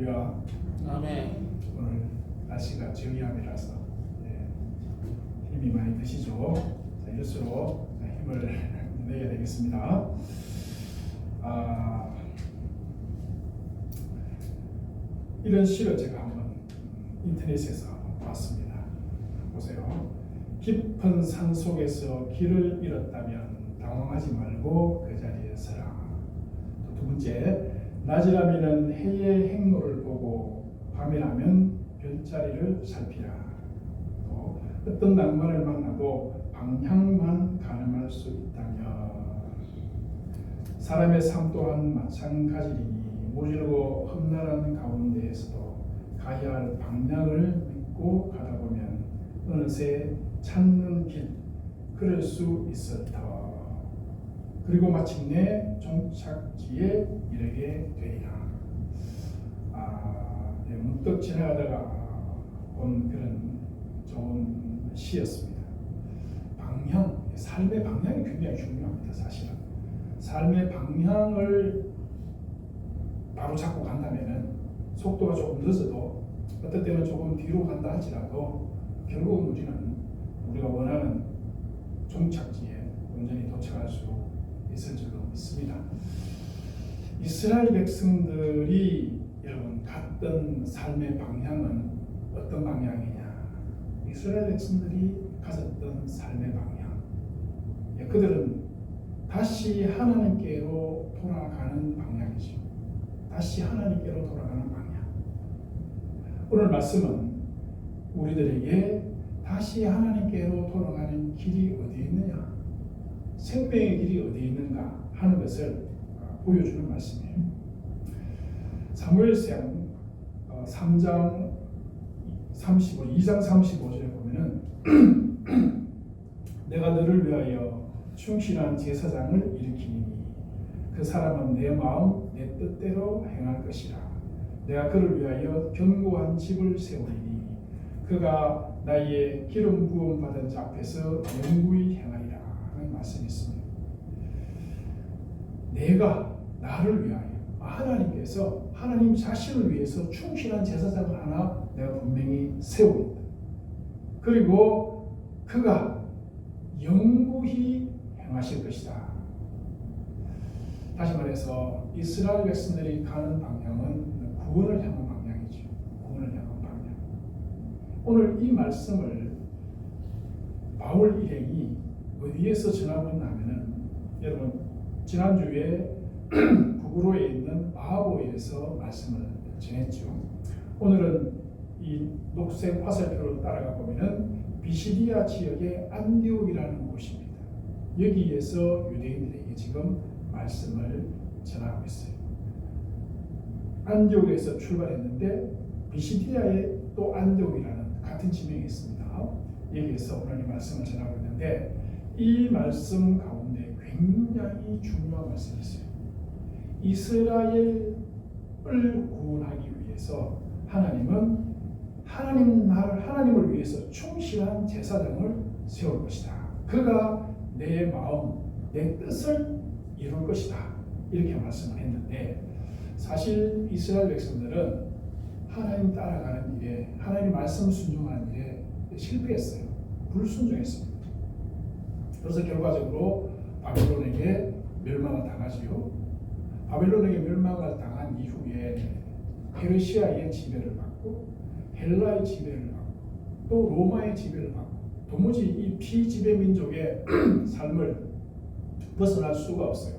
할렐루야. 아멘. 오늘 날씨가 정의함이라서 힘이 많이 드시죠. 자, 일수록 힘을 내야 되겠습니다. 이런 시를 제가 한번 인터넷에서 봤습니다. 보세요. 깊은 산 속에서 길을 잃었다면 당황하지 말고 그 자리에 서라. 또 두 번째, 낮이라면 해의 행로를 보고 밤이라면 별자리를 살피라. 또 어떤 낭만을 만나도 방향만 가늠할 수 있다면 사람의 삶 또한 마찬가지니 모질고 험난한 가운데에서도 가야 할 방향을 믿고 가다 보면 어느새 찾는 길 그럴 수 있었다. 그리고 마침내 종착지에 이르게 되리라. 문득 지나가다가 본 그런 좋은 시였습니다. 방향, 삶의 방향이 굉장히 중요합니다. 사실은 삶의 방향을 바로 잡고 간다면은 속도가 조금 늦어도 어떨 때는 조금 뒤로 간다 할지라도 결국은 우리가 원하는 종착지에 온전히 도착할 수 있을 줄로 믿습니다. 이스라엘 백성들이 여러분 갔던 삶의 방향은 어떤 방향이냐? 이스라엘 백성들이 가졌던 삶의 방향, 그들은 다시 하나님께로 돌아가는 방향이죠. 다시 하나님께로 돌아가는 방향. 오늘 말씀은 우리들에게 다시 하나님께로 돌아가는 길이 어디에 있느냐, 생명의 길이 어디에 있는가 하는 것을 보여주는 말씀이에요. 사무엘상 2장 35절에 보면은 내가 너를 위하여 충실한 제사장을 일으키니 그 사람은 내 마음 내 뜻대로 행할 것이라. 내가 그를 위하여 견고한 집을 세우리니 그가 나의 기름 부음 받은 자 앞에서 영구히 행하리라 하는 말씀이 있습니다. 내가 나를 위하여, 하나님께서 하나님 자신을 위해서 충실한 제사장을 하나 내가 분명히 세웁니다. 그리고 그가 영구히 행하실 것이다. 다시 말해서 이스라엘 백성들이 가는 방향은 구원을 향한 방향이죠. 구원을 향한 방향. 오늘 이 말씀을 바울 일행이 어디에서 전하고 있냐면은, 여러분 지난주에 북으로에 있는 바하보에서 말씀을 전했죠. 오늘은 이 녹색 화살표로 따라가 보면은 비시디아 지역의 안디옥이라는 곳입니다. 여기에서 유대인들에게 지금 말씀을 전하고 있어요. 안디옥에서 출발했는데 비시디아에 또 안디옥이라는 같은 지명이 있습니다. 여기에서 오늘 이 말씀을 전하고 있는데 이 말씀 가운데 굉장히 중요한 말씀이 있어요. 이스라엘을 구원하기 위해서 하나님은 하나님을 위해서 충실한 제사장을 세울 것이다. 그가 내 마음, 내 뜻을 이룰 것이다. 이렇게 말씀을 했는데, 사실 이스라엘 백성들은 하나님 따라가는 일에, 하나님 말씀 순종하는 일에 실패했어요. 불순종했습니다. 그래서 결과적으로 바벨론에게 멸망을 당하지요. 바벨론에게 멸망을 당한 이후에 페르시아의 지배를 받고 헬라의 지배를 받고 또 로마의 지배를 받고 도무지 이 피지배 민족의 삶을 벗어날 수가 없어요.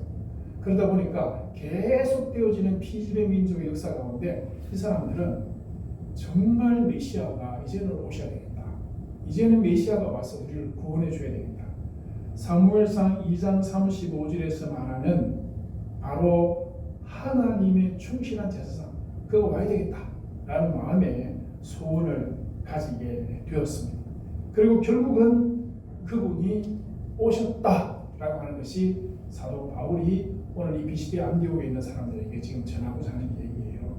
그러다 보니까 계속 되어지는 피지배 민족의 역사 가운데 이 사람들은 정말 메시아가 이제는 오셔야 되겠다. 이제는 메시아가 와서 우리를 구원해 줘야 되겠다. 사무엘상 2장 35절에서 말하는 바로 하나님의 충실한 제사장, 그거 와야 되겠다 라는 마음에 소원을 가지게 되었습니다. 그리고 결국은 그분이 오셨다라고 하는 것이 사도 바울이 오늘 이 비시디아 안디옥에 있는 사람들에게 지금 전하고자 하는 얘기예요.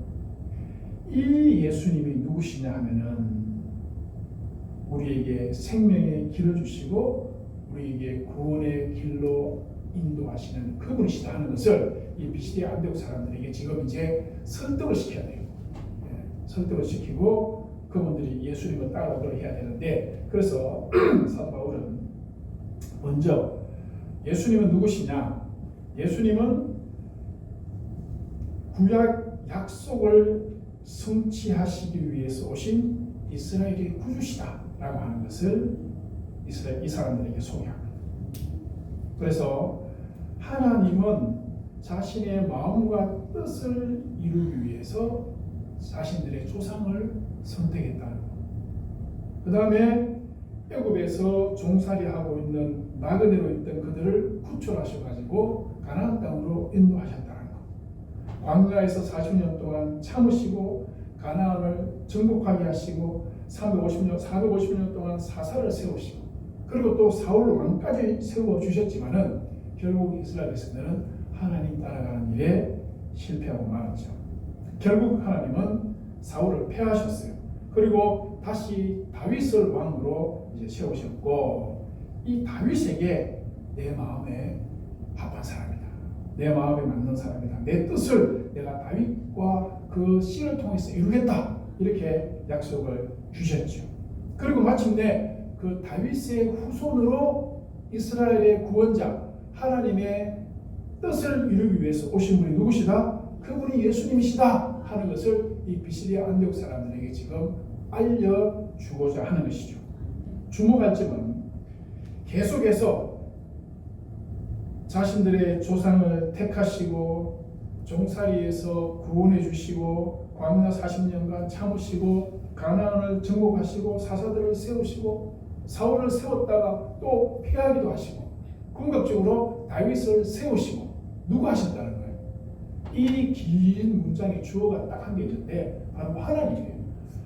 이 예수님이 누구시냐 하면은 우리에게 생명의 길을 주시고 우리에게 구원의 길로 인도하시는 그분이시다 하는 것을 이 비시디아 안디옥 사람들에게 지금 이제 설득을 시켜야 돼요. 설득을 시키고 그분들이 예수님을 따라오도록 해야 되는데, 그래서 사도 바울은 먼저 예수님은 누구시냐? 예수님은 구약 약속을 성취하시기 위해서 오신 이스라엘의 구주시다라고 하는 것을 이 사람들에게 소개합니다. 그래서 하나님은 자신의 마음과 뜻을 이루기 위해서 자신들의 조상을 선택했다는 것. 그 다음에 애굽에서 종살이하고 있는 나그네로 있던 그들을 구출하셔가지고 가나안 땅으로 인도하셨다는 것. 광야에서 40년 동안 참으시고 가나안을 정복하게 하시고 450년 동안 사사를 세우시고, 그리고 또 사울 왕까지 세워주셨지만은 결국 이스라엘 백성들은 하나님 따라가는 일에 실패하고 말았죠. 결국 하나님은 사울을 패하셨어요. 그리고 다시 다윗을 왕으로 이제 세우셨고, 이 다윗에게 내 마음에 합한 사람이다, 내 마음에 맞는 사람이다, 내 뜻을 내가 다윗과 그 씨를 통해서 이루겠다, 이렇게 약속을 주셨죠. 그리고 마침내 그 다윗의 후손으로 이스라엘의 구원자 하나님의 뜻을 이루기 위해서 오신 분이 누구시다? 그분이 예수님이시다 하는 것을 이 비시리아 안디옥 사람들에게 지금 알려주고자 하는 것이죠. 주목할 점은 계속해서 자신들의 조상을 택하시고 종살이에서 구원해 주시고 광야 40년간 참으시고 가나안을 정복하시고 사사들을 세우시고 사울을 세웠다가 또 피하기도 하시고 궁극적으로 다윗을 세우시고 누가 하셨다는 거예요? 이 긴 문장의 주어가 딱 한 개 있는데 바로 하나님이에요.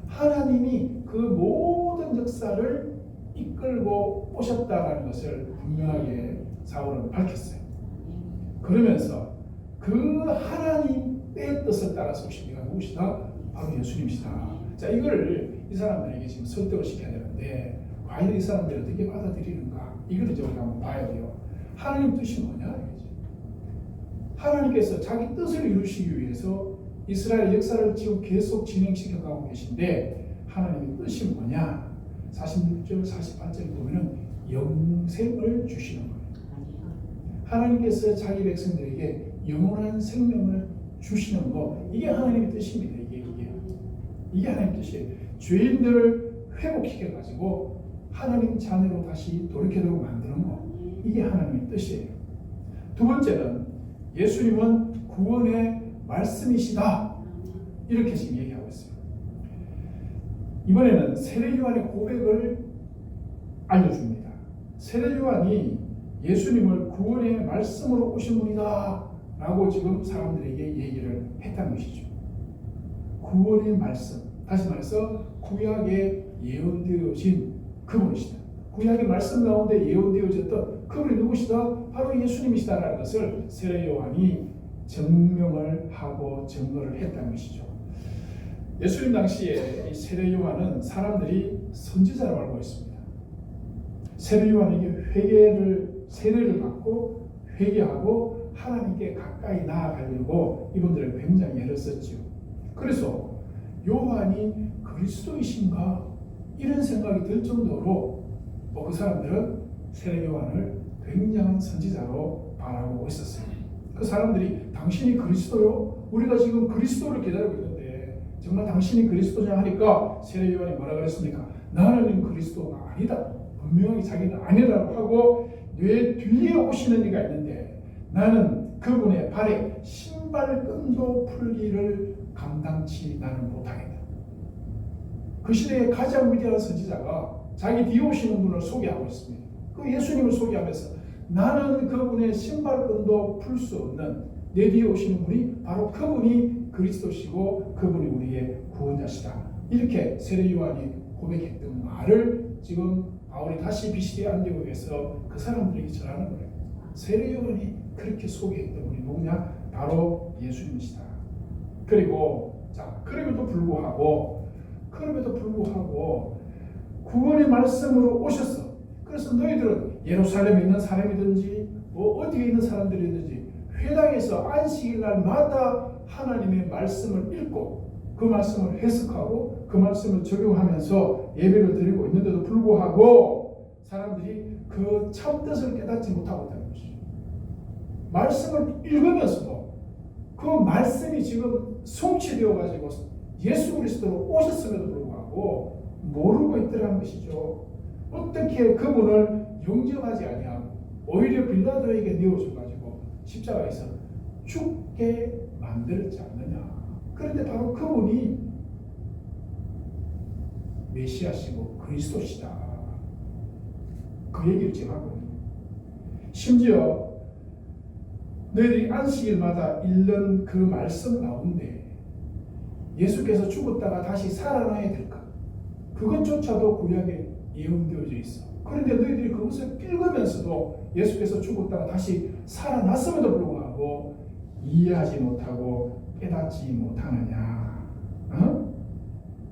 하나님이 그 모든 역사를 이끌고 오셨다는 것을 분명하게 사울은 밝혔어요. 그러면서 그 하나님의 뜻을 따라서 오신 이가 누구시다? 바로 예수님이시다. 자, 이거를 이 사람들에게 지금 설득을 시켜야 되는데 과연 이 사람들이 어떻게 받아들이는가? 이걸 이제 우리가 한번 봐야 돼요. 하나님 뜻이 뭐냐? 이거지. 하나님께서 자기 뜻을 이루시기 위해서 이스라엘 역사를 지금 계속 진행시켜 가고 계신데 하나님의 뜻이 뭐냐? 46절, 48절 보면은 영생을 주시는 거예요. 하나님께서 자기 백성들에게 영원한 생명을 주시는 거, 이게 하나님의 뜻입니다. 이게 하나님의 뜻이에요. 죄인들을 회복시켜 가지고 하나님 자녀로 다시 돌이켜도록 만드는 거, 이게 하나님의 뜻이에요. 두 번째는 예수님은 구원의 말씀이시다, 이렇게 지금 얘기하고 있어요. 이번에는 세례 요한의 고백을 알려줍니다. 세례 요한이 예수님을 구원의 말씀으로 오신 분이다 라고 지금 사람들에게 얘기를 했다는 것이죠. 구원의 말씀, 다시 말해서 구약에 예언되어진 그분이시다. 구약의 말씀 가운데 예언되어졌던 그분이 누구시다? 바로 예수님이시다라는 것을 세례 요한이 증명을 하고 증거를 했다는 것이죠. 예수님 당시에 이 세례 요한은 사람들이 선지자로 알고 있습니다. 세례 요한에게 세례를 받고 회개하고 하나님께 가까이 나아가려고 이분들은 굉장히 애를 썼죠. 그래서 요한이 그리스도이신가 이런 생각이 들 정도로 그 사람들은 세례 요한을 굉장한 선지자로 바라보고 있었어요. 그 사람들이 당신이 그리스도요? 우리가 지금 그리스도를 기다리고 있는데 정말 당신이 그리스도냐 하니까 세례 요한이 뭐라 그랬습니까? 나는 그리스도가 아니다. 분명히 자기는 아니라고 하고 뇌 뒤에 오시는 이가 있는데 나는 그분의 발에 신발끈도 풀기를 감당치 나는 못하겠다. 그 시대의 가장 위대한 선지자가 자기 뒤에 오시는 분을 소개하고 있습니다. 그 예수님을 소개하면서 나는 그분의 신발끈도 풀 수 없는 내 뒤에 오시는 분이 바로 그분이 그리스도시고 그분이 우리의 구원자시다. 이렇게 세례 요한이 고백했던 말을 지금 바울이 다시 비시리아 안디옥에서 그 사람들에게 전하는 거예요. 세례 요한이 그렇게 소개했던 분이 누구냐? 바로 예수님이시다. 그럼에도 불구하고 구원의 말씀으로 오셨어. 그래서 너희들은 예루살렘에 있는 사람이든지 어디에 있는 사람들이든지 회당에서 안식일 날마다 하나님의 말씀을 읽고 그 말씀을 해석하고 그 말씀을 적용하면서 예배를 드리고 있는데도 불구하고 사람들이 그 참뜻을 깨닫지 못하고 있다는 것이죠. 말씀을 읽으면서도 그 말씀이 지금 성취되어 가지고 예수 그리스도로 오셨음에도 불구하고 모르고 있더라는 것이죠. 어떻게 그분을 영접하지 아니하고 오히려 빌라도에게 내어줘 가지고 십자가에서 죽게 만들지 않느냐. 그런데 바로 그분이 메시아시고 그리스도시다. 그 얘기를 지금 하거든요. 심지어 너희들이 안식일마다 읽는 그 말씀 가운데 예수께서 죽었다가 다시 살아나야 될 것, 그것조차도 구약에 예언되어져 있어. 그런데 너희들이 그것을 읽으면서도 예수께서 죽었다가 다시 살아났음에도 불구하고 이해하지 못하고 깨닫지 못하느냐.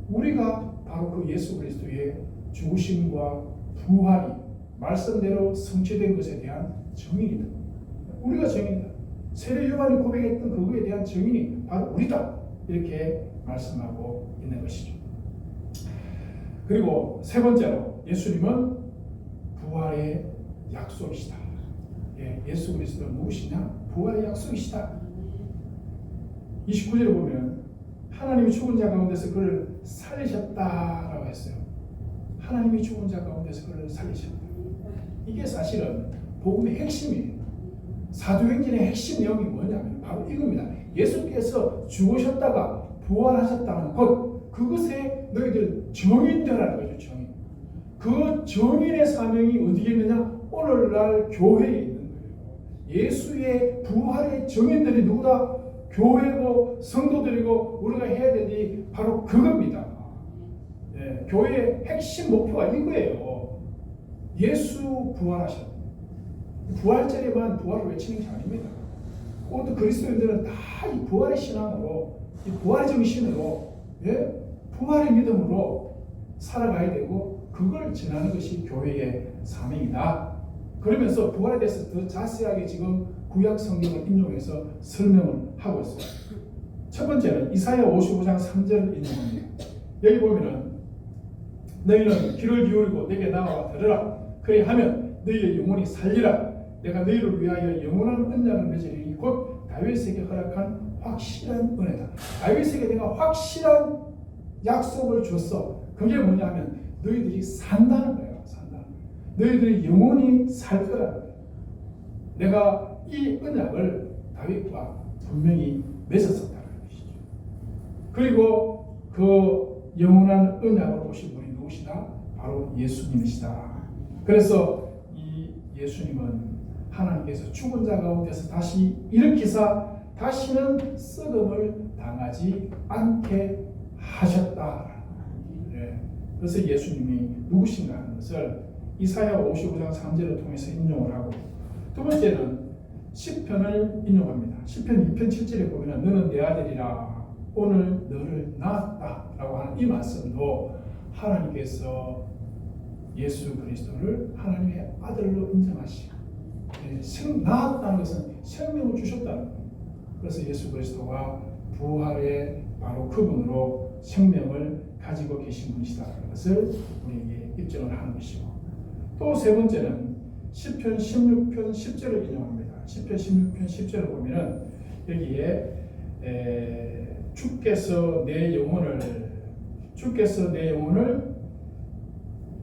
우리가 바로 그 예수 그리스도의 죽으심과 부활이 말씀대로 성취된 것에 대한 증인이다. 우리가 증인이다. 세례 요한이 고백했던 그거에 대한 증인이 바로 우리다. 이렇게 말씀하고 있는 것이죠. 그리고 세 번째로 예수님은 부활의 약속이시다. 예수 그리스도는 누구시냐? 부활의 약속이시다. 29절에 보면 하나님이 죽은 자 가운데서 그를 살리셨다라고 했어요. 하나님이 죽은 자 가운데서 그를 살리셨다. 이게 사실은 복음의 핵심이에요. 사도행전의 핵심 내용이 뭐냐면 바로 이겁니다. 예수께서 죽으셨다가 부활하셨다는 것, 그것에 너희들 증인되라는 거죠. 증인. 그 증인의 사명이 어디에 있느냐? 오늘날 교회에 있는 거예요. 예수의 부활의 증인들이 누구다? 교회고 성도들이고 우리가 해야 될 일이 바로 그겁니다. 교회의 핵심 목표가 이거예요. 예수 부활하셨다. 부활절에만 부활을 외치는 게 아닙니다. 모두 그리스도인들은 다 이 부활의 신앙으로, 이 부활의 정신으로, 부활의 믿음으로 살아가야 되고 그걸 전하는 것이 교회의 사명이다. 그러면서 부활에 대해서 더 자세하게 지금 구약 성경을 인용해서 설명을 하고 있어요. 첫 번째는 이사야 55장 3절을 인용합니다. 여기 보면은 너희는 귀를 기울이고 내게 나와 들으라. 그래 하면 너희의 영혼이 살리라. 내가 너희를 위하여 영원한 언약을 맺으리니 곧 다윗에게 허락한 확실한 은혜다. 다윗에게 내가 확실한 약속을 줬어. 그게 뭐냐 하면 너희들이 산다는 거예요. 산다는 거예요. 너희들이 영원히 살 거라는 거예요. 내가 이 언약을 다윗과 분명히 맺었었다는 것이죠. 그리고 그 영원한 언약으로 오신 분이 누구시다? 바로 예수님이시다. 그래서 이 예수님은 하나님께서 죽은 자 가운데서 다시 일으키사 다시는 썩음을 당하지 않게 하셨다. 그래서 예수님이 누구신가 하는 것을 이사야 55장 3절을 통해서 인용을 하고, 두 번째는 시편을 인용합니다. 시편 2편 7절에 보면 너는 내 아들이라 오늘 너를 낳았다 라고 하는 이 말씀도 하나님께서 예수 그리스도를 하나님의 아들로 인정하시고 낳았다는 것은 생명을 주셨다는 거예요. 그래서 예수 그리스도가 부활의 바로 그분으로 생명을 가지고 계신 분이시다는 것을 우리에게 입증을 하는 것이고, 또 세 번째는 시편 16편 10절을 인용합니다. 시편 16편 10절을 보면은 여기에 주께서 내 영혼을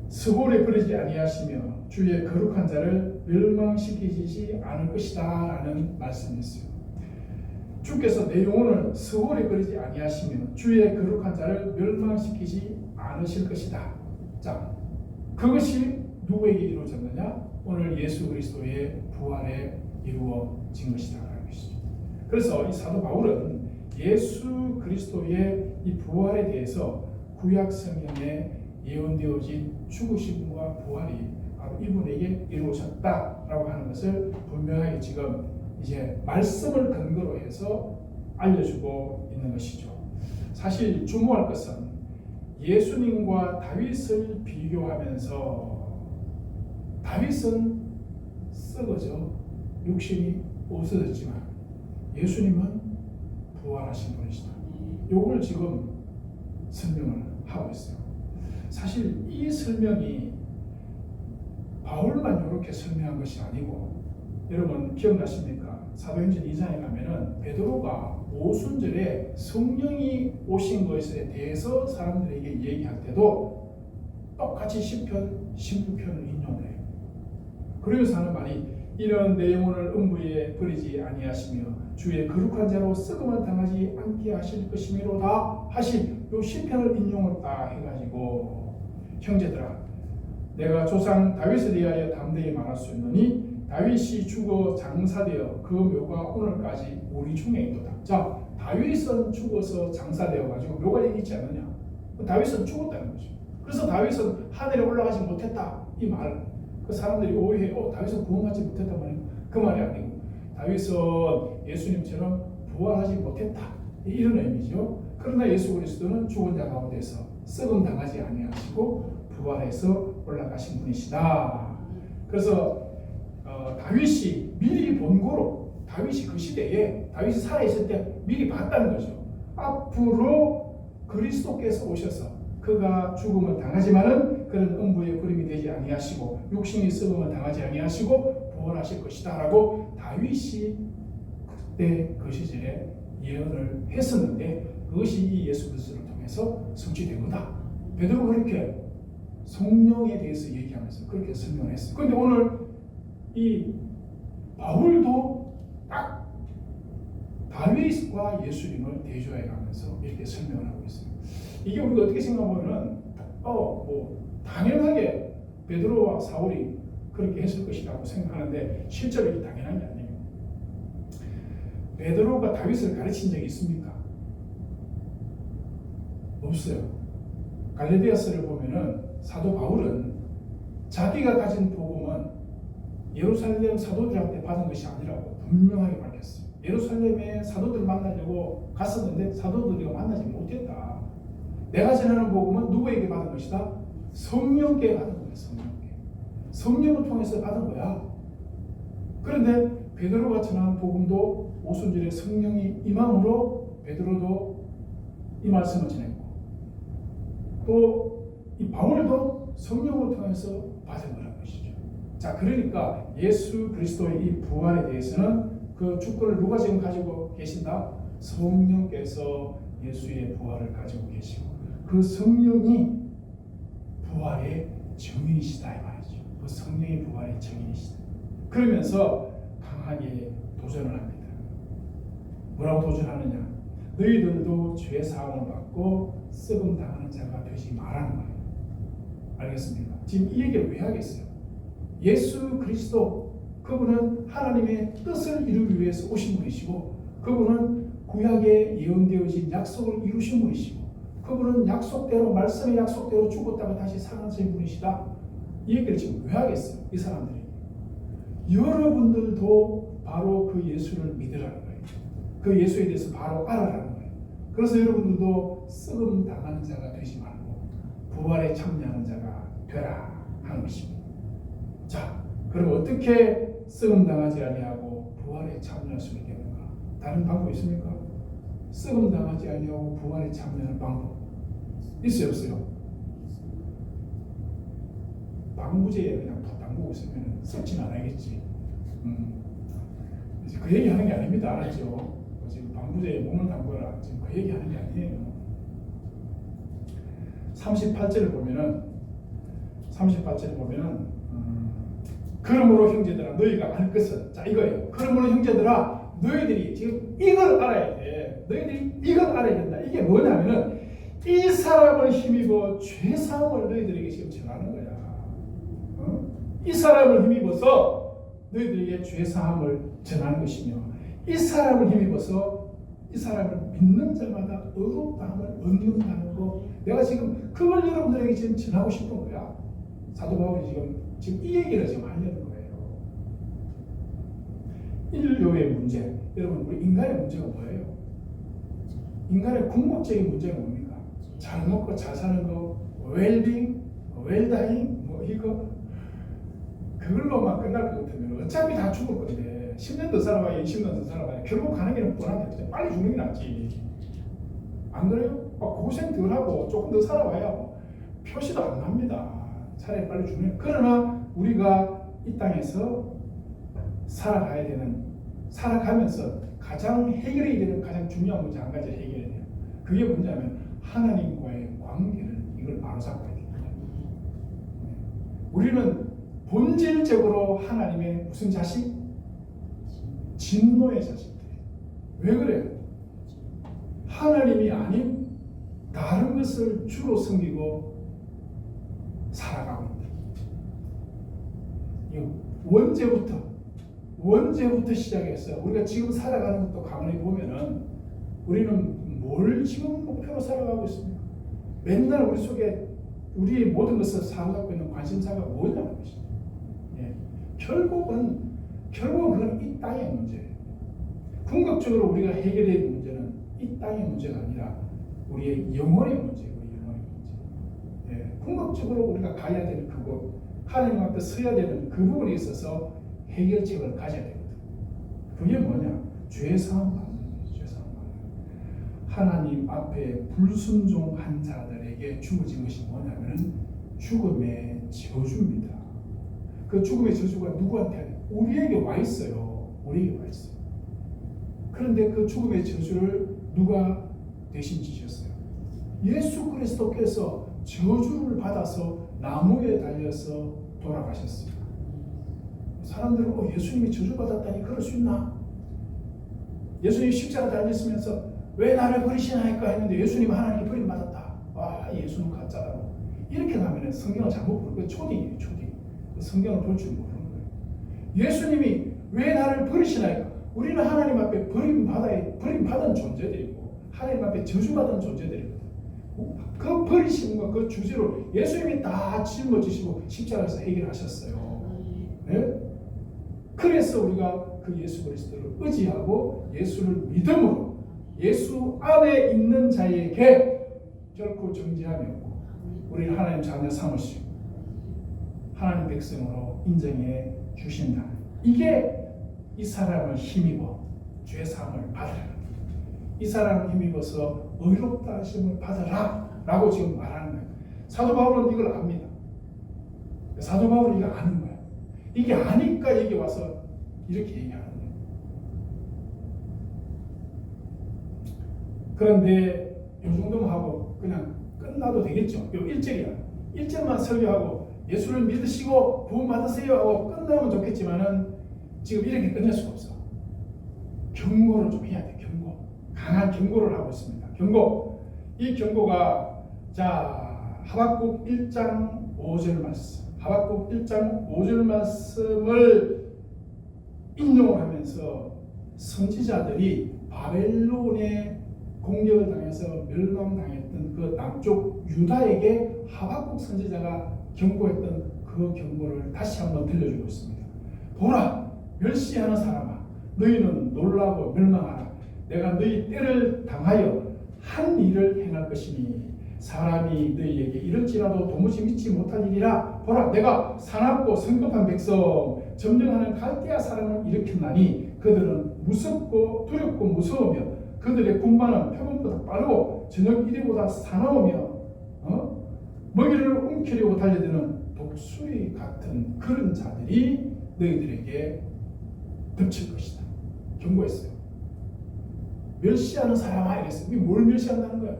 스홀에 버리지 아니하시며 주의 거룩한 자를 멸망시키지 않을 것이다 라는 말씀이 있어요. 주께서 내 영혼을 스홀에 버리지 아니하시며 주의 거룩한 자를 멸망시키지 않으실 것이다. 자, 그것이 누구에게 이루어졌느냐? 오늘 예수 그리스도의 부활에 이루어진 것이다 라는 것이죠. 그래서 이 사도 바울은 예수 그리스도의 이 부활에 대해서 구약 성경에 예언되어진 죽으심과 부활이 바로 이분에게 이루어졌다라고 하는 것을 분명하게 지금 이제 말씀을 근거로 해서 알려주고 있는 것이죠. 사실 주목할 것은 예수님과 다윗을 비교하면서 다윗은 썩어져 육신이 없어졌지만 예수님은 부활하신 분이시다. 요걸 지금 설명을 하고 있어요. 사실 이 설명이 바울만 이렇게 설명한 것이 아니고, 여러분 기억나십니까? 사도행전 2장에 가면은 베드로가 오순절에 성령이 오신 것에 대해서 사람들에게 얘기할 때도 똑같이 시편 16편을 인용을 해요. 그러면서 하는 말이, 이런 내 영혼을 음부에 버리지 아니하시며 주의 거룩한 자로 썩음을 당하지 않게 하실 것이미로다 하신 요 시편을 인용을 딱 해가지고, 형제들아, 내가 조상 다윗에 대하여 담대히 말할 수 있느니 다윗이 죽어 장사되어 그 묘가 오늘까지 우리 중에 있도다. 자, 다윗은 죽어서 장사되어 가지고 묘가 여기 있지 않느냐? 다윗은 죽었다는 거죠. 그래서 다윗은 하늘에 올라가지 못했다, 이 말. 그 사람들이 오해해, 다윗은 구원받지 못했단 말이에요. 그 말이 아니고, 다윗은 예수님처럼 부활하지 못했다, 이런 의미죠. 그러나 예수 그리스도는 죽은 자 가운데서 썩음 당하지 아니하시고 부활해서 올라가신 분이시다. 그래서 다윗이 미리 본 거로, 다윗이 그 시대에, 다윗이 살아있을 때 미리 봤다는 거죠. 앞으로 그리스도께서 오셔서 그가 죽음을 당하지만은 그런 음부의 구름이 되지 아니하시고 육신이 썩음을 당하지 아니하시고 부활하실 것이다 라고 다윗이 그때 그 시절에 예언을 했었는데, 그것이 이 예수 그리스도를 통해서 성취된 거다. 베드로가 그렇게 성령에 대해서 얘기하면서 그렇게 설명을 했어요. 그런데 오늘 이 바울도 딱 다윗과 예수님을 대조해 가면서 이렇게 설명을 하고 있어요. 이게 우리가 어떻게 생각하면은 당연하게 베드로와 사울이 그렇게 했을 것이라고 생각하는데, 실제로 이게 당연한 게 아니에요. 베드로가 다윗을 가르친 적이 있습니까? 없어요. 갈라디아서를 보면은 사도 바울은 자기가 가진 복음은 예루살렘 사도들한테 받은 것이 아니라고 분명하게 밝혔어요. 예루살렘에 사도들 만나려고 갔었는데 사도들이가 만나지 못했다. 내가 전하는 복음은 누구에게 받은 것이다? 성령께 받은 거야. 성령을 통해서 받은 거야. 그런데 베드로가 전하는 복음도 오순절에 성령이 임함으로 베드로도 이 말씀을 전했고, 또 이 바울도 성령을 통해서 받은 거라는 것이죠. 자, 그러니까 예수 그리스도의 이 부활에 대해서는 그 주권을 누가 지금 가지고 계신다? 성령께서 예수의 부활을 가지고 계시고, 그 성령이 부활의 증인이시다 이 말이죠. 그 성령이 부활의 증인이시다. 그러면서 강하게 도전을 합니다. 뭐라고 도전하느냐? 너희들도 죄 사함을 받고 썩음 당하는 자가 되지 말라는 거예요. 알겠습니까? 지금 이 얘기를 왜 하겠어요? 예수 그리스도, 그분은 하나님의 뜻을 이루기 위해서 오신 분이시고, 그분은 구약에 예언되어진 약속을 이루신 분이시고, 그분은 약속대로, 말씀의 약속대로 죽었다가 다시 살아나신 분이시다. 이 얘기를 지금 왜 하겠어요? 이 사람들이. 여러분들도 바로 그 예수를 믿으라는 거예요. 그 예수에 대해서 바로 알아라는 거예요. 그래서 여러분들도 썩음 당하는 자가 되지 말고 부활에 참여하는 자가 되라 하는 것입니다. 자, 그럼 어떻게 썩음 당하지 아니하고 부활에 참여할 수 있겠는가? 다른 방법 있습니까? 썩음 당하지 아니하고 부활에 참여하는 방법 있어요, 없어요? 방부제에 그냥 더 담그고 있으면 썩진 않아야겠지. 그 얘기 하는 게 아닙니다. 알았죠? 지금 방부제에 몸을 담그라, 지금 그 얘기 하는 게 아니에요. 38절을 보면은 그러므로 형제들아 너희가 알 것은, 자 이거예요. 그러므로 형제들아 너희들이 지금 이걸 알아야 돼. 너희들이 이걸 알아야 된다. 이게 뭐냐면은 이 사람을 힘입어 죄사함을 너희들에게 지금 전하는 거야. 이 사람을 힘입어서 너희들에게 죄사함을 전하는 것이며, 이 사람을 힘입어서 이 사람을 믿는 자마다 의롭다함을 얻는다는 거, 내가 지금 그걸 여러분들에게 지금 전하고 싶은 거야. 사도 바울이 지금 이 얘기를 지금 하려는 거예요. 인류의 문제, 여러분 우리 인간의 문제가 뭐예요? 인간의 궁극적인 문제는 뭡니까? 잘 먹고 잘 사는 거, 웰빙, 웰다잉, 뭐 이거 그걸로만 끝날 것 같으면 어차피 다 죽을 건데 10년 더 살아봐야 20년 더 살아봐야 결국 가는 길은 뻔한데 빨리 죽는 게 낫지. 안 그래요? 고생 덜 하고 조금 더 살아봐야 표시도 안 납니다. 차라리 빨리 죽는. 그러나 우리가 이 땅에서 살아가면서 가장 해결해야 되는 가장 중요한 문제 한 가지를 해결해야 돼요. 그게 뭐냐면 하나님과의 관계를 이걸 바로 잡아야 됩니다. 우리는 본질적으로 하나님의 무슨 자식? 진노의 자식들이에요. 왜 그래요? 하나님이 아닌 다른 것을 주로 섬기고 살아가고 있다. 원죄부터 시작해서 우리가 지금 살아가는 것도 가만히 보면은 우리는 뭘 지금 목표로 살아가고 있습니까? 맨날 우리 속에 우리의 모든 것을 살아가고 있는 관심사가 뭐냐는 것이죠. 예. 결국은 그건 이 땅의 문제예요. 궁극적으로 우리가 해결해야 될 문제는 이 땅의 문제가 아니라 우리의 영혼의 문제예요. 영혼의 문제. 예. 궁극적으로 우리가 가야 될 그곳, 하나님 앞에 서야 되는 그 부분에 있어서 해결책을 가져야 되거든. 그게 뭐냐? 죄사함 받는 거예요. 죄사함 받는 거예요. 하나님 앞에 불순종한 자들에게 주어진 것이 뭐냐면 죽음의 저주입니다. 그 죽음의 저주가 누구한테? 우리에게 와 있어요. 우리에게 와 있어요. 그런데 그 죽음의 저주를 누가 대신 지셨어요? 예수 그리스도께서 저주를 받아서 나무에 달려서 돌아가셨어요. 사람들은 예수님이 저주받았다니 그럴 수 있나? 예수님이 십자가 달렸으면서 왜 나를 버리시나이까 했는데 예수님은 하나님께 버림받았다. 예수는 가짜다. 이렇게 가면 성경을 잘못 보는 거예요. 초딩이에요. 초딩. 성경을 볼 줄 모르는 거예요. 예수님이 왜 나를 버리시나이까? 우리는 하나님 앞에 버림받은 존재들이고 하나님 앞에 저주받은 존재들이거든요. 그 버리심과 그 주제로 예수님이 다 짊어지시고 십자가에서 해결하셨어요. 네? 그래서 우리가 그 예수 그리스도를 의지하고 예수를 믿음으로 예수 안에 있는 자에게 결코 정죄함이 없고 우리를 하나님 자녀 삼으시고 하나님 백성으로 인정해 주신다. 이게 이 사람을 힘입어 죄사함을 받으라. 이 사람을 힘입어서 의롭다 하심을 받으라 라고 지금 말하는 거예요. 사도 바울은 이걸 압니다. 사도 바울은 이걸 아는 거예요. 이게 아니까 여기 와서 이렇게 얘기하는 거예요. 그런데 이 정도만 하고 그냥 끝나도 되겠죠. 요 1절이야. 1절만 설교하고 예수를 믿으시고 구원 받으세요 하고 끝나면 좋겠지만은 지금 이렇게 끝낼 수가 없어. 경고를 좀 해야 돼. 경고. 강한 경고를 하고 있습니다. 경고. 이 경고가 하박국 1장 5절 말씀. 하박국 1장 5절 말씀을 인용을 하면서 선지자들이 바벨론의 공격을 당해서 멸망당했던 그 남쪽 유다에게 하박국 선지자가 경고했던 그 경고를 다시 한번 들려주고 있습니다. 보라, 멸시하는 사람아, 너희는 놀라고 멸망하라. 내가 너희 때를 당하여 한 일을 행할 것이니 사람이 너희에게 이럴지라도 도무지 믿지 못할 일이라. 보라, 내가 사납고 성급한 백성 점령하는 갈대아 사람을 일으켰나니 그들은 무섭고 두렵고 무서우며 그들의 군마는 표범보다 빠르고 저녁 이리보다 사나우며 먹이를 움켜쥐고 달려드는 독수리 같은 그런 자들이 너희들에게 덮칠 것이다. 경고했어요. 멸시하는 사람아 이랬어요. 이게 뭘 멸시한다는 거야?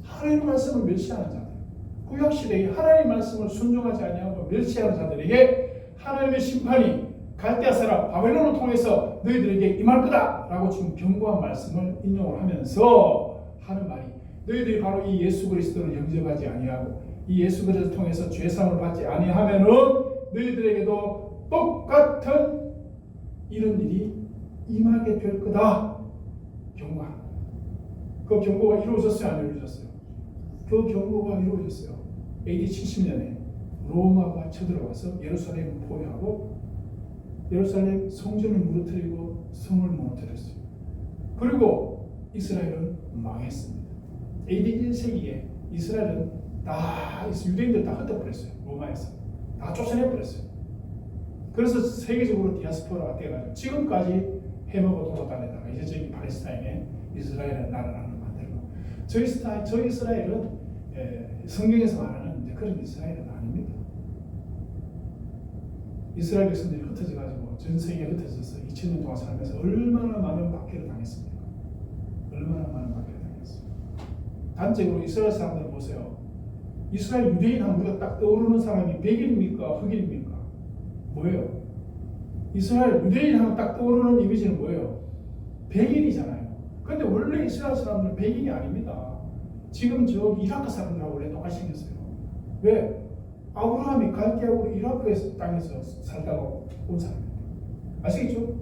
하나님의 말씀을 멸시하는 자들. 구약시대에 하나님의 말씀을 순종하지 아니하고 멸시하는 자들에게 하나님의 심판이 갈대아 사람 바벨론을 통해서 너희들에게 임할 거다 라고 지금 경고한 말씀을 인용을 하면서 하는 말이, 너희들이 바로 이 예수 그리스도를 영접하지 아니하고 이 예수 그리스도를 통해서 죄사함을 받지 아니하면은 너희들에게도 똑같은 이런 일이 임하게 될 거다 경고합니다. 그 경고가 이루어졌어요? 안 이루어졌어요? 그 경고가 이루어졌어요. AD 70년에 로마가 쳐들어와서 예루살렘을 포위하고 예루살렘 성전을 무너뜨리고 성을 무너뜨렸어요. 그리고 이스라엘은 망했습니다. AD 1세기에 이스라엘은 다 유대인들 다 흩어버렸어요. 로마에서 다 쫓아내버렸어요. 그래서 세계적으로 디아스포라가 되어가지고 지금까지 해먹어 돌아다니다가 이제 저기 팔레스타인에 이스라엘의 나라를 만들고 저 이스라엘은 성경에서 말하는 이제 그런 이스라엘은 아닙니다. 이스라엘 백성들이 흩어져 가지고 전 세계에 흩어져서 2000년 동안 살면서 얼마나 많은 박해를 당했습니까? 얼마나 많은 박해를 당했어요. 단적으로 이스라엘 사람들 보세요. 이스라엘 유대인 하면 우리가 딱 떠오르는 사람이 백인입니까? 흑인입니까? 뭐예요? 이스라엘 유대인 하면 딱 떠오르는 이미지는 뭐예요? 백인이잖아요. 그런데 원래 이스라엘 사람들은 백인이 아닙니다. 지금 저 이라크 사람들하고 원래 똑같이 생겼어요. 왜? 아브라함이 갈대아우르 이라크 땅에서 살다가 온 사람입니다. 아시겠죠?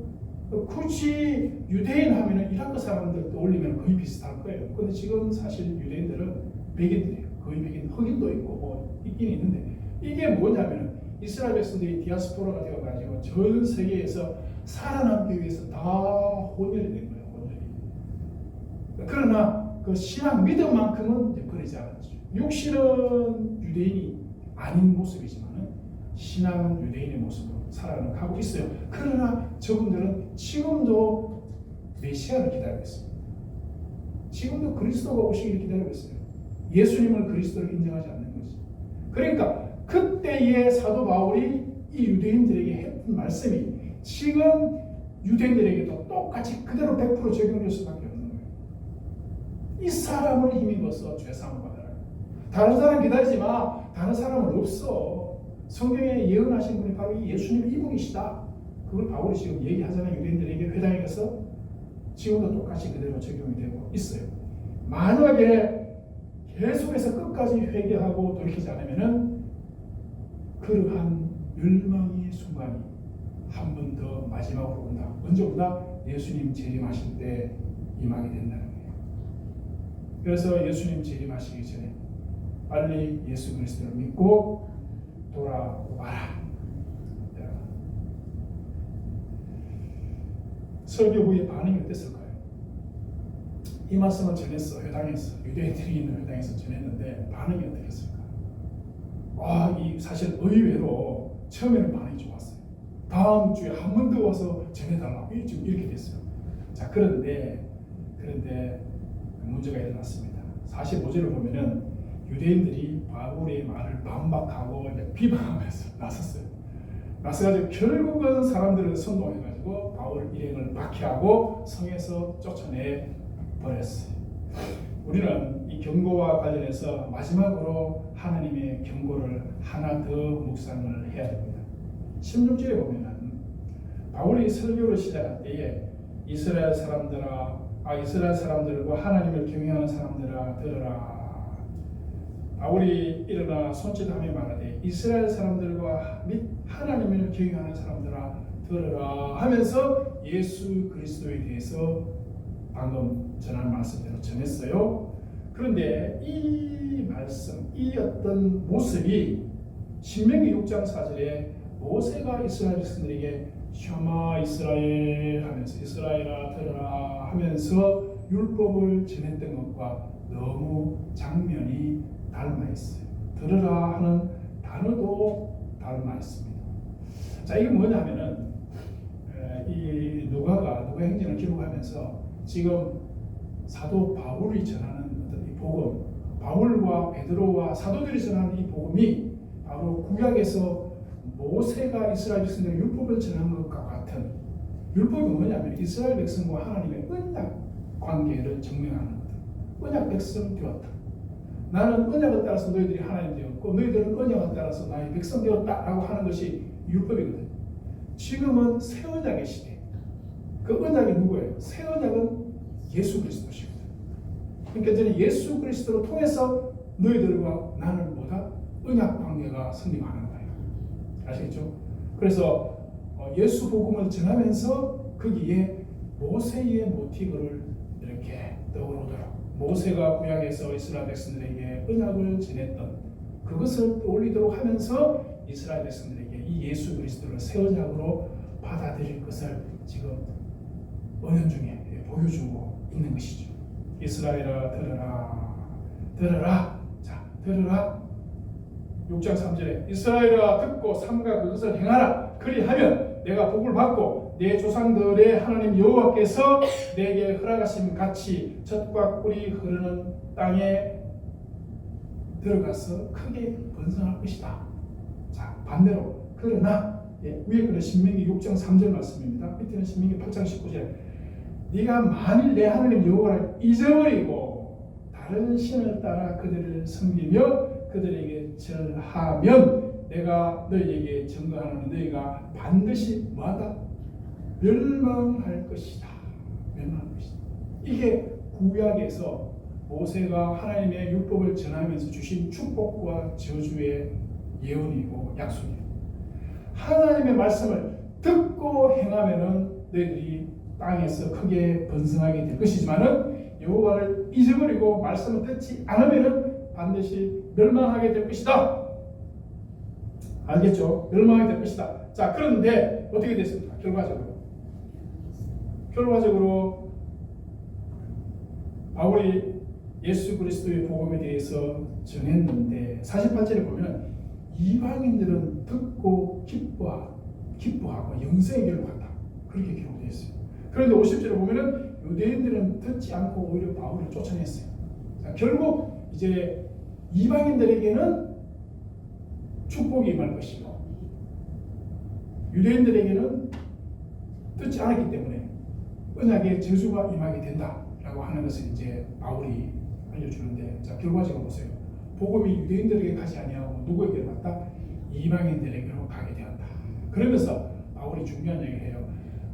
굳이 유대인 하면은 이라크 사람들 떠올리면 거의 비슷할 거예요. 근데 지금 사실 유대인들은 백인들이에요. 거의 백인, 흑인도 있고 뭐 있긴 있는데 이게 뭐냐면은 이스라엘 백성들이 디아스포라가 되어가지고 전 세계에서 살아남기 위해서 다 혼혈이 된 거예요. 혼혈이. 그러나 그 신앙 믿음만큼은 이제 그러지 않았죠. 육신은 유대인이 아닌 모습이지만은 신앙은 유대인의 모습으로 살아가고 있어요. 그러나 저분들은 지금도 메시아를 기다리고 있습니다. 지금도 그리스도가 오시기를 기다리고 있어요. 예수님을 그리스도로 인정하지 않는 거지. 그러니까 그때의 사도 바울이 이 유대인들에게 했던 말씀이 지금 유대인들에게도 똑같이 그대로 100% 적용될 수밖에 없는 거예요. 이 사람을 힘입어서 죄사함을 받아라. 다른 사람 기다리지 마. 다른 사람은 없어. 성경에 예언하신 분이 바로 이 예수님 이분이시다. 그걸 바울이 지금 얘기하잖아요. 유대인들에게 회당에 가서 지금도 똑같이 그대로 적용이 되고 있어요. 만약에 계속해서 끝까지 회개하고 돌이키지 않으면은 그러한 멸망의 순간이 한 번 더 마지막으로 온다. 언제 온다? 예수님 재림하실 때 임하게 된다는 거예요. 그래서 예수님 재림하시기 전에 빨리 예수 그리스도를 믿고 돌아와라. 설교 후에 반응이 어땠을까요? 이 말씀을 전했어. 회당에서 유대인들이 있는 회당에서 전했는데 반응이 어땠을까? 이 사실 의외로 처음에는 반응이 좋았어요. 다음 주에 한 번 더 와서 전해달라. 지금 이렇게 됐어요. 자, 그런데 문제가 일어났습니다. 45절을 보면은 유대인들이 바울의 말을 반박하고 비방하면서 나섰어요. 나서가지고 결국은 사람들을 선동해가지고 바울 일행을 박해하고 성에서 쫓아내 버렸어요. 우리는 이 경고와 관련해서 마지막으로 하나님의 경고를 하나 더 묵상을 해야 됩니다. 16절에 보면은 바울이 설교를 시작할 때에 이스라엘 사람들과 하나님을 경외하는 사람들아 들으라. 바울이 일어나 손짓하며 말하되 이스라엘 사람들과 및 하나님을 경외하는 사람들아 들으라 하면서 예수 그리스도에 대해서 방금 전한 말씀대로 전했어요. 그런데 이 말씀, 이 어떤 모습이 신명기 6장 4절에 모세가 이스라엘 백성들에게 셔마 이스라엘 하면서 이스라엘아 들으라 하면서 율법을 전했던 것과 너무 장면이 닮아 있어요. 들으라 하는 단어도 닮아 있습니다. 자, 이게 뭐냐면은 이 누가 행전을 기록하면서 지금 사도 바울이 전하는 어떤 이 복음, 바울과 베드로와 사도들이 전하는 이 복음이 바로 구약에서 모세가 이스라엘 백성들에게 율법을 전한 것과 같은, 율법이 뭐냐면 이스라엘 백성과 하나님의 언약 관계를 증명하는 거다. 언약 백성 되었다. 나는 언약을 따라서 너희들이 하나님 되었고 너희들은 언약을 따라서 나의 백성 되었다라고 하는 것이 율법이거든. 지금은 새 언약의 시대. 그 언약이 누구예요? 새 언약은 예수 그리스도시거든. 그러니까 저는 예수 그리스도를 통해서 너희들과 나는 뭐다? 언약 관계가 성립하는 거예요. 아시겠죠? 그래서 예수 복음을 전하면서 거기에 모세의 모티브를 이렇게 떠오르도록, 모세가 구약에서 이스라엘 백성들에게 언약을 전했던 그것을 떠올리도록 하면서 이스라엘 백성들에게 이 예수 그리스도를 새 언약으로 받아들일 것을 지금 은연중에 보여주고 있는 것이죠. 이스라엘아 들으라. 자, 들으라. 6장 3절에 이스라엘아 듣고 삼가 그것을 행하라. 그리하면 내가 복을 받고 내 조상들의 하나님 여호와께서 내게 허락하신 같이 젖과 꿀이 흐르는 땅에 들어가서 크게 번성할 것이다. 자, 반대로 그러나 위에 거는 신명기 6장 3절 말씀입니다. 밑에는 신명기 8장 19절. 네가 만일 내 하나님 여호와를 잊어버리고 다른 신을 따라 그들을 섬기며 그들에게 절하면 내가 너희에게 증거하는 너희가 반드시 뭐하다? 멸망할 것이다. 멸망할 것이다. 이게 구약에서 모세가 하나님의 율법을 전하면서 주신 축복과 저주의 예언이고 약속이에요. 하나님의 말씀을 듣고 행하면은 너희들이 땅에서 크게 번성하게 될 것이지만은 여호와를 잊어버리고 말씀을 듣지 않으면은 반드시 멸망하게 될 것이다. 알겠죠? 멸망하게 될 것이다. 자, 그런데 어떻게 됐습니까? 결과적으로 바울이 예수 그리스도의 복음에 대해서 전했는데 48절에 보면 이방인들은 듣고 기뻐하고 영생의 길로 간다. 그렇게 기록되어 있어요. 그런데 50절에 보면은 유대인들은 듣지 않고 오히려 바울을 쫓아냈어요. 자, 결국 이제 이방인들에게는 축복이 임할 것이고 유대인들에게는 듣지 않았기 때문에 언약의 저주가 임하게 된다라고 하는 것을 이제 바울이 알려주는데, 자, 결과적으로 보세요. 복음이 유대인들에게 가지 아니하고 누구에게 갔다? 이방인들에게로 가게 되었다. 그러면서 바울이 중요한 얘기를 해요.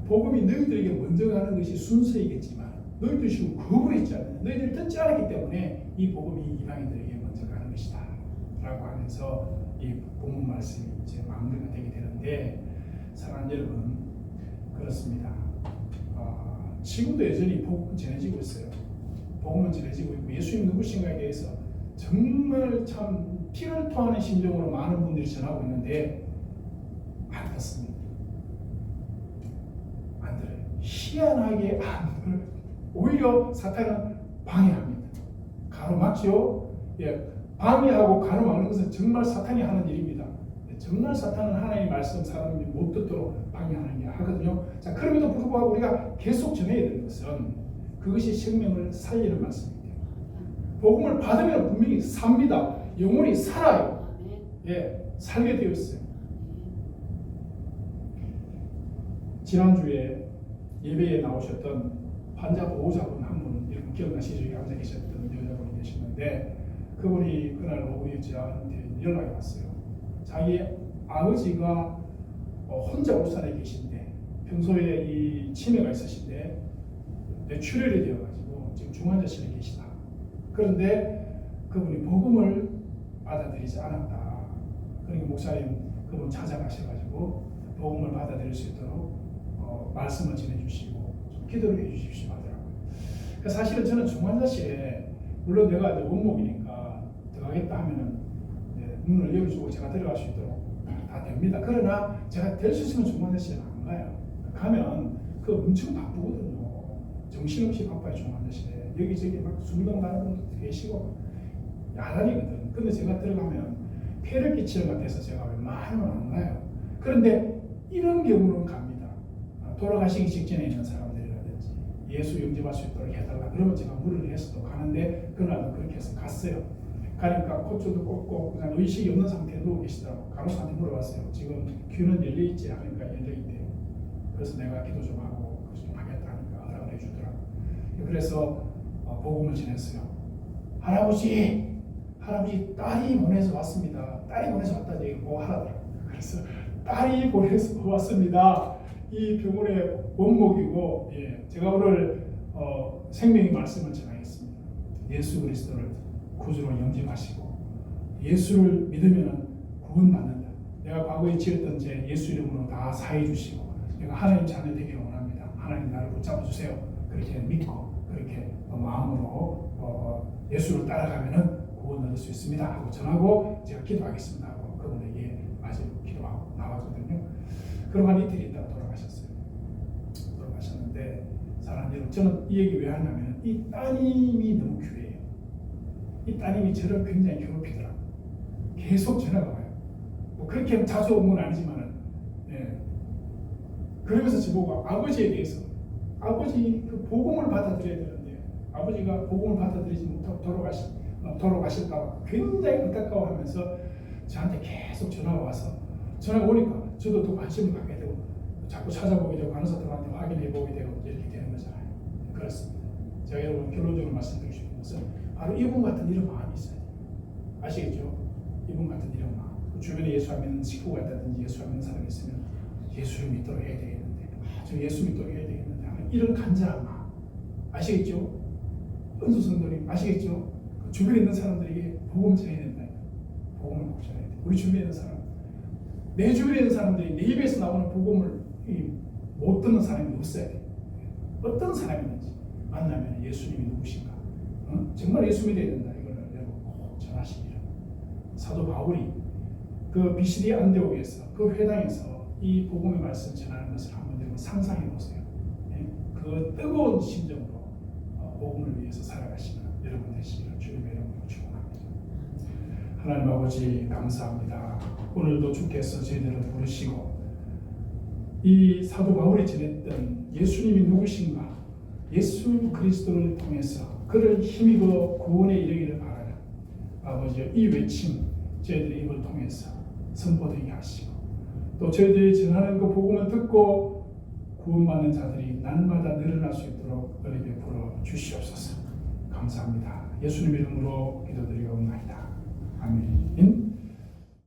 복음이 너희들에게 먼저 가는 것이 순서이겠지만 너희들 지금 거부했잖아요. 너희들이 듣지 않았기 때문에 이 복음이 이방인들에게 먼저 가는 것이다 라고 하면서 이 본문 말씀이 이제 마무리가 되게 되는데, 사랑하는 여러분, 그렇습니다. 지금도 여전히 복음은 전해지고 있어요. 복음은 전해지고 있고 예수님 누구신가에 대해서 정말 참 피를 토하는 심정으로 많은 분들이 전하고 있는데 안 듣습니다. 안 들어요. 희한하게 안 들어요. 오히려 사탄은 방해합니다. 가로막죠. 방해하고 가로막는 것은 정말 사탄이 하는 일입니다. 정말 사탄은 하나님의 말씀 사람이 못 듣도록 방해하는 게 하거든요. 자, 그럼에도 불구하고 우리가 계속 전해야 되는 것은 그것이 생명을 살리는 말씀입니다. 복음을 받으면 분명히 삽니다. 영혼이 살아요. 살게 되어 있어요. 지난주에 예배에 나오셨던 환자 보호자분 한 분, 여러분 기억나시죠? 여기 앉아 계셨던 여자분이 계셨는데 그분이 그날 오후에 저한테 연락이 왔어요. 자기 아버지가 혼자 울산에 계신데 평소에 이 치매가 있으신데 뇌출혈이 되어가지고 지금 중환자실에 계시다. 그런데 그분이 복음을 받아들이지 않았다. 그러니까 목사님 그분 찾아가셔가지고 복음을 받아들일 수 있도록 말씀을 전해주시고 기도를 해주십시오 하더라고요. 사실은 저는 중환자실에 물론 내가 이제 원목이니까 들어가겠다 하면은 문을 열어주고 제가 들어갈 수 있도록 다 됩니다. 그러나 제가 될 수 있으면 중환자실에 안 가요. 가면 그 엄청 바쁘거든요. 정신없이 바빠요. 중환자실에 여기저기 막 수리병 가는 분도 계시고 야단이거든. 근데 제가 들어가면 폐를 끼치는 것 같아서 제가 웬만하면 안 가요. 그런데 이런 경우는 갑니다. 돌아가시기 직전에 있는 사람들이라든지 예수 영접할 수 있도록 해달라 그러면 제가 물을 해서도 가는데 그날도 그렇게 해서 갔어요. 가니까 콧줄도 꽂고 그냥 의식이 없는 상태에 누워 계시더라고. 간호사한테 물어봤어요. 지금 귀는 열려있지? 하니까 열려있대요. 그래서 내가 기도 좀 하고 좀 하겠다 하니까 허락을 해주더라고. 그래서 복음을 전했어요. 할아버지 딸이 보내서 왔습니다. 딸이 보내서 왔다는 얘기를 꼭 하라더라고요. 그래서 딸이 보내서 왔습니다. 이 병원의 원목이고, 제가 오늘 생명의 말씀을 전하겠습니다. 예수 그리스도를 구주로 영접하시고 예수를 믿으면 구원받는다. 내가 과거에 지었던 죄 예수 이름으로 다 사해 주시고 내가 하나님 자녀 되기를 원합니다. 하나님 나를 붙잡아 주세요. 그렇게 믿고 그렇게 마음으로 예수를 따라가면은 구원 얻을 수 있습니다 하고 전하고 제가 기도하겠습니다 하고 그분에게 마저 기도하고 나왔거든요. 그러고 한 이틀 있다가 돌아가셨어요. 돌아가셨는데 사랑하는 여러분, 저는 이 얘기 왜 하냐면 이 따님이 너무 귀해요. 이 따님이 저를 굉장히 괴롭히더라고요. 계속 전화가 와요. 뭐 그렇게 자주 온 건 아니지만은, 그러면서 저보고 아버지에 대해서 아버지 그 복음을 받아들여야 되는데 아버지가 복음을 받아들이지 못하고 돌아가실까 굉장히 안타까워하면서 저한테 계속 전화가 와서 전화가 오니까 저도 더 관심을 갖게 되고 자꾸 찾아보게 되고 간호사들한테 확인해 보게 되고 이렇게 되는 거잖아요. 그렇습니다. 제가 여러분 결론적으로 말씀드리고 싶은 것은 바로 이분 같은 이런 마음이 있어요. 아시겠죠? 이분 같은 이런 마음. 주변에 예수 안 믿는 식구가 있다든지 예수 안 믿는 사람이 있으면 예수를 믿도록 해야 되겠는데 저 예수 믿도록 해야 되겠는데 이런 간절한 마음. 아시겠죠? 은수 성도님 아시겠죠? 주변에 있는 사람들에게 복음 전해야 된다. 복음을 꼭 전해야 돼. 우리 주변에 있는 사람, 내 주변에 있는 사람들이 내 입에서 나오는 복음을 못 듣는 사람이 없어야 돼. 어떤 사람이든지 만나면 예수님이 누구신가? 정말 예수 믿어야 된다. 이걸 여러분 꼭 전하시기를. 사도 바울이 그 비시디 안디옥에서 그 회당에서 이 복음의 말씀 전하는 것을 한번 여러분 상상해 보세요. 그 뜨거운 심정으로 복음을 위해서 살아가시는 여러분 되시기를 주님의 이름으로 축원합니다. 하나님 아버지 감사합니다. 오늘도 주께서 저희들을 부르시고 이 사도 바울이 전했던 예수님이 누구신가, 예수 그리스도를 통해서 그를 힘입어 구원에 이르기를 바라는 아버지여 이 외침 저희들이 이걸 통해서 선포되게 하시고 또 저희들이 전하는 그 복음을 듣고 구원받는 자들이 날마다 늘어날 수 있도록 은혜 베풀어 주시옵소서. 감사합니다. 예수님 이름으로 기도드리옵나이다. 아멘.